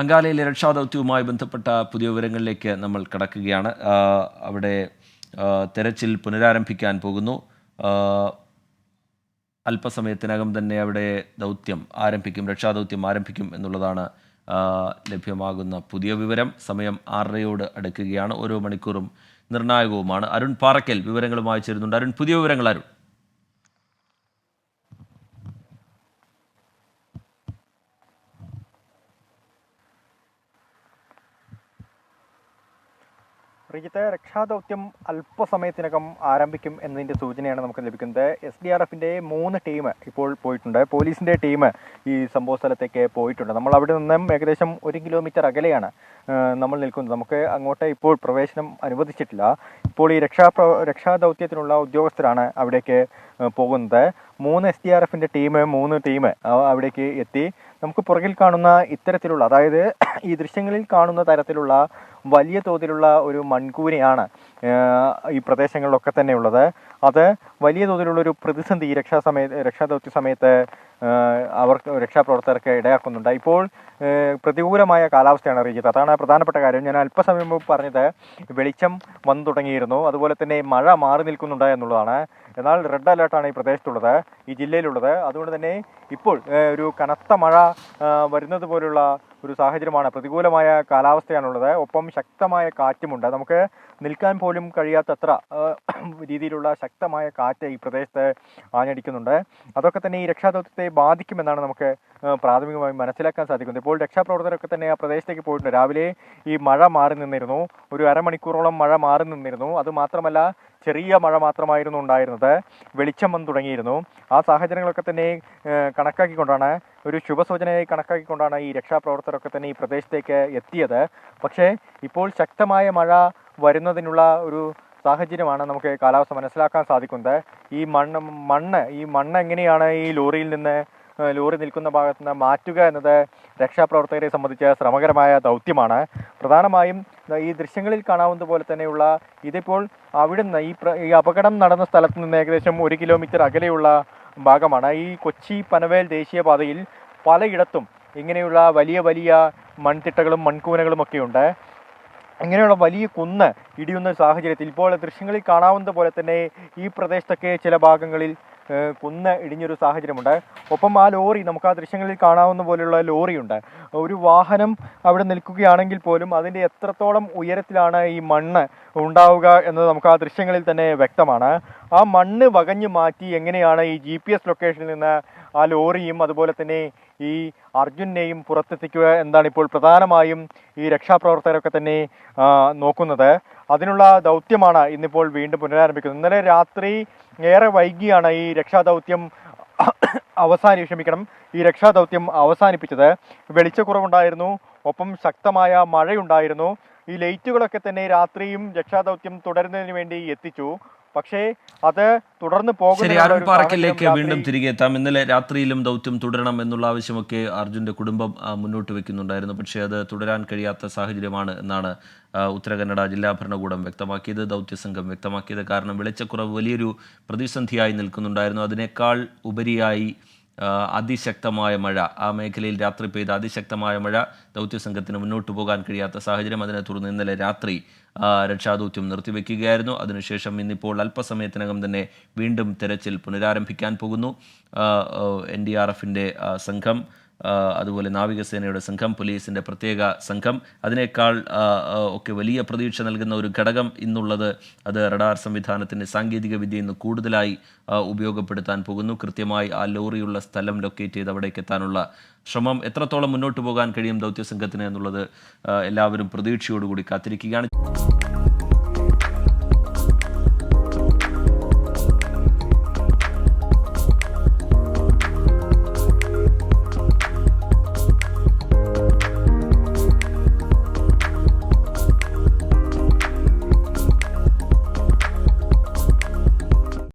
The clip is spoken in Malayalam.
അങ്കാലയിലെ രക്ഷാദൗത്യവുമായി ബന്ധപ്പെട്ട പുതിയ വിവരങ്ങളിലേക്ക് നമ്മൾ കടക്കുകയാണ്. അവിടെ തെരച്ചിൽ പുനരാരംഭിക്കാൻ പോകുന്നു. അല്പസമയത്തിനകം തന്നെ അവിടെ രക്ഷാദൗത്യം ആരംഭിക്കും എന്നുള്ളതാണ് ലഭ്യമാകുന്ന പുതിയ വിവരം. സമയം 6:30 അടുക്കുകയാണ്. ഓരോ മണിക്കൂറും നിർണായകവുമാണ്. അരുൺ പാറയ്ക്കൽ വിവരങ്ങളുമായി ചേരുന്നുണ്ട്. അരുൺ, പുതിയ വിവരങ്ങൾ. അരുൺ. റീജിത്തെ, രക്ഷാദൗത്യം അല്പസമയത്തിനകം ആരംഭിക്കും എന്നതിൻ്റെ സൂചനയാണ് നമുക്ക് ലഭിക്കുന്നത്. SDRFിൻ്റെ 3 ടീം ഇപ്പോൾ പോയിട്ടുണ്ട്. പോലീസിൻ്റെ ടീം ഈ സംഭവ സ്ഥലത്തേക്ക് പോയിട്ടുണ്ട്. നമ്മൾ അവിടെ നിന്നും ഏകദേശം 1 കിലോമീറ്റർ അകലെയാണ് നമ്മൾ നിൽക്കുന്നത്. നമുക്ക് അങ്ങോട്ട് ഇപ്പോൾ പ്രവേശനം അനുവദിച്ചിട്ടില്ല. ഇപ്പോൾ ഈ രക്ഷാദൗത്യത്തിനുള്ള ഉദ്യോഗസ്ഥരാണ് അവിടേക്ക് പോകുന്നത്. 3 SDRFിൻ്റെ ടീം 3 ടീം അവിടേക്ക് എത്തി. നമുക്ക് പുറകിൽ കാണുന്ന ഇത്തരത്തിലുള്ള, അതായത് ഈ ദൃശ്യങ്ങളിൽ കാണുന്ന തരത്തിലുള്ള വലിയ തോതിലുള്ള ഒരു മൺകൂനയാണ് ഈ പ്രദേശങ്ങളിലൊക്കെ തന്നെ ഉള്ളത്. അത് വലിയ തോതിലുള്ളൊരു പ്രതിസന്ധി രക്ഷാദൗത്യ സമയത്ത് രക്ഷാപ്രവർത്തകർക്ക് ഇടയാക്കുന്നുണ്ട്. ഇപ്പോൾ പ്രതികൂലമായ കാലാവസ്ഥയാണ് അറിയിച്ചത്. അതാണ് പ്രധാനപ്പെട്ട കാര്യം. ഞാൻ അല്പസമയം മുമ്പ് പറഞ്ഞത് വെളിച്ചം വന്നു തുടങ്ങിയിരുന്നു, അതുപോലെ തന്നെ മഴ മാറി നിൽക്കുന്നുണ്ട് എന്നുള്ളതാണ്. എന്നാൽ റെഡ് അലേർട്ടാണ് ഈ പ്രദേശത്തുള്ളത്, ഈ ജില്ലയിലുള്ളത്. അതുകൊണ്ട് തന്നെ ഇപ്പോൾ ഒരു കനത്ത മഴ വരുന്നത് പോലുള്ള ഒരു സാഹചര്യമാണ്. പ്രതികൂലമായ കാലാവസ്ഥയാണുള്ളത്. ഒപ്പം ശക്തമായ കാറ്റുമുണ്ട്. നമുക്ക് നിൽക്കാൻ പോലും കഴിയാത്തത്ര രീതിയിലുള്ള ശക്തമായ കാറ്റ് ഈ പ്രദേശത്ത് ആഞ്ഞടിക്കുന്നുണ്ട്. അതൊക്കെ തന്നെ ഈ രക്ഷാദൗത്യത്തെ ബാധിക്കുമെന്നാണ് നമുക്ക് പ്രാഥമികമായി മനസ്സിലാക്കാൻ സാധിക്കുന്നത്. ഇപ്പോൾ രക്ഷാപ്രവർത്തകരൊക്കെ തന്നെ ആ പ്രദേശത്തേക്ക് പോയിട്ടുണ്ട്. രാവിലെ ഈ മഴ മാറി നിന്നിരുന്നു. ഒരു അരമണിക്കൂറോളം മഴ മാറി നിന്നിരുന്നു. അതുമാത്രമല്ല, ചെറിയ മഴ മാത്രമായിരുന്നു ഉണ്ടായിരുന്നത്. വെളിച്ചം വന്നു തുടങ്ങിയിരുന്നു. ആ സാഹചര്യങ്ങളൊക്കെ തന്നെ കണക്കാക്കിക്കൊണ്ടാണ്, ഒരു ശുഭസൂചനയായി കണക്കാക്കിക്കൊണ്ടാണ് ഈ രക്ഷാപ്രവർത്തകരൊക്കെ തന്നെ ഈ പ്രദേശത്തേക്ക് എത്തിയത്. പക്ഷേ ഇപ്പോൾ ശക്തമായ മഴ വരുന്നതിനുള്ള ഒരു സാഹചര്യമാണ് നമുക്ക് കാലാവസ്ഥ മനസ്സിലാക്കാൻ സാധിക്കുന്നത്. ഈ മണ്ണ് എങ്ങനെയാണ് ഈ ലോറി നിൽക്കുന്ന ഭാഗത്ത് നിന്ന് മാറ്റുക എന്നത് രക്ഷാപ്രവർത്തകരെ സംബന്ധിച്ച് ശ്രമകരമായ ദൗത്യമാണ്. പ്രധാനമായും ഈ ദൃശ്യങ്ങളിൽ കാണാവുന്ന പോലെ തന്നെയുള്ള ഇതിപ്പോൾ അവിടുന്ന് ഈ അപകടം നടന്ന സ്ഥലത്ത് നിന്ന് ഏകദേശം 1 കിലോമീറ്റർ അകലെയുള്ള ഭാഗമാണ്. ഈ കൊച്ചി പനവേൽ ദേശീയപാതയിൽ പലയിടത്തും ഇങ്ങനെയുള്ള വലിയ വലിയ മൺതിട്ടകളും മൺകൂനകളും ഒക്കെയുണ്ട്. ഇങ്ങനെയുള്ള വലിയ കുന്ന് ഇടിയുന്ന സാഹചര്യത്തിൽ ഇപ്പോൾ ദൃശ്യങ്ങളിൽ കാണാവുന്ന പോലെ തന്നെ ഈ പ്രദേശത്തൊക്കെ ചില ഭാഗങ്ങളിൽ കുന്ന് ഇടിഞ്ഞൊരു സാഹചര്യമുണ്ട്. ഒപ്പം ആ ലോറി, നമുക്ക് ആ ദൃശ്യങ്ങളിൽ കാണാവുന്ന പോലെയുള്ള ലോറിയുണ്ട്. ഒരു വാഹനം അവിടെ നിൽക്കുകയാണെങ്കിൽ പോലും അതിൻ്റെ എത്രത്തോളം ഉയരത്തിലാണ് ഈ മണ്ണ് ഉണ്ടാവുക എന്നത് നമുക്ക് ആ ദൃശ്യങ്ങളിൽ തന്നെ വ്യക്തമാണ്. ആ മണ്ണ് വകഞ്ഞു മാറ്റി എങ്ങനെയാണ് ഈ GPS ലൊക്കേഷനിൽ നിന്ന് ആ ലോറിയും അതുപോലെ തന്നെ ഈ അർജുനെയും പുറത്തെത്തിക്കുക എന്നാണ് ഇപ്പോൾ പ്രധാനമായും ഈ രക്ഷാപ്രവർത്തകരൊക്കെ തന്നെ നോക്കുന്നത്. അതിനുള്ള ദൗത്യമാണ് ഇന്നിപ്പോൾ വീണ്ടും പുനരാരംഭിക്കുന്നത്. ഇന്നലെ രാത്രി ഏറെ വൈകിയാണ് ഈ രക്ഷാദൗത്യം അവസാനിപ്പിച്ചത്. വെളിച്ചക്കുറവുണ്ടായിരുന്നു, ഒപ്പം ശക്തമായ മഴയുണ്ടായിരുന്നു. ഈ ലൈറ്റുകളൊക്കെ തന്നെ രാത്രിയും രക്ഷാദൗത്യം തുടരുന്നതിന് വേണ്ടി എത്തിച്ചു. പക്ഷേ അത് തുടർന്ന് പാറയ്ക്കലിലേക്ക് വീണ്ടും തിരികെ എത്താം. ഇന്നലെ രാത്രിയിലും ദൗത്യം തുടരണം എന്നുള്ള ആവശ്യമൊക്കെ അർജുൻ്റെ കുടുംബം മുന്നോട്ട് വെക്കുന്നുണ്ടായിരുന്നു. പക്ഷേ അത് തുടരാൻ കഴിയാത്ത സാഹചര്യമാണ് എന്നാണ് ഉത്തര കന്നഡ ജില്ലാ ഭരണകൂടം വ്യക്തമാക്കിയത്, ദൗത്യസംഘം വ്യക്തമാക്കിയത്. കാരണം വെളിച്ചക്കുറവ് വലിയൊരു പ്രതിസന്ധിയായി നിൽക്കുന്നുണ്ടായിരുന്നു. അതിനേക്കാൾ ഉപരിയായി അതിശക്തമായ മഴ, ആ മേഖലയിൽ രാത്രി പെയ്ത അതിശക്തമായ മഴ, ദൗത്യസംഘത്തിന് മുന്നോട്ട് പോകാൻ കഴിയാത്ത സാഹചര്യം. അതിനെ തുടർന്ന് ഇന്നലെ രാത്രി രക്ഷാദൗത്യം നിർത്തിവെക്കുകയായിരുന്നു. അതിനുശേഷം ഇന്നിപ്പോൾ അല്പസമയത്തിനകം തന്നെ വീണ്ടും തെരച്ചിൽ പുനരാരംഭിക്കാൻ പോകുന്നു. NDRFിൻ്റെ സംഘം, അതുപോലെ നാവികസേനയുടെ സംഘം, പോലീസിൻ്റെ പ്രത്യേക സംഘം. അതിനേക്കാൾ ഒക്കെ വലിയ പ്രതീക്ഷ നൽകുന്ന ഒരു ഘടകം ഇന്നുള്ളത് അത് റഡാർ സംവിധാനത്തിൻ്റെ സാങ്കേതിക വിദ്യ ഇന്ന് കൂടുതലായി ഉപയോഗപ്പെടുത്താൻ പോകുന്നു. കൃത്യമായി ആ ലോറിയുള്ള സ്ഥലം ലൊക്കേറ്റ് ചെയ്ത് അവിടേക്ക് എത്താനുള്ള ശ്രമം എത്രത്തോളം മുന്നോട്ട് പോകാൻ കഴിയും ദൗത്യസംഘത്തിന് എന്നുള്ളത് എല്ലാവരും പ്രതീക്ഷയോടുകൂടി കാത്തിരിക്കുകയാണ്.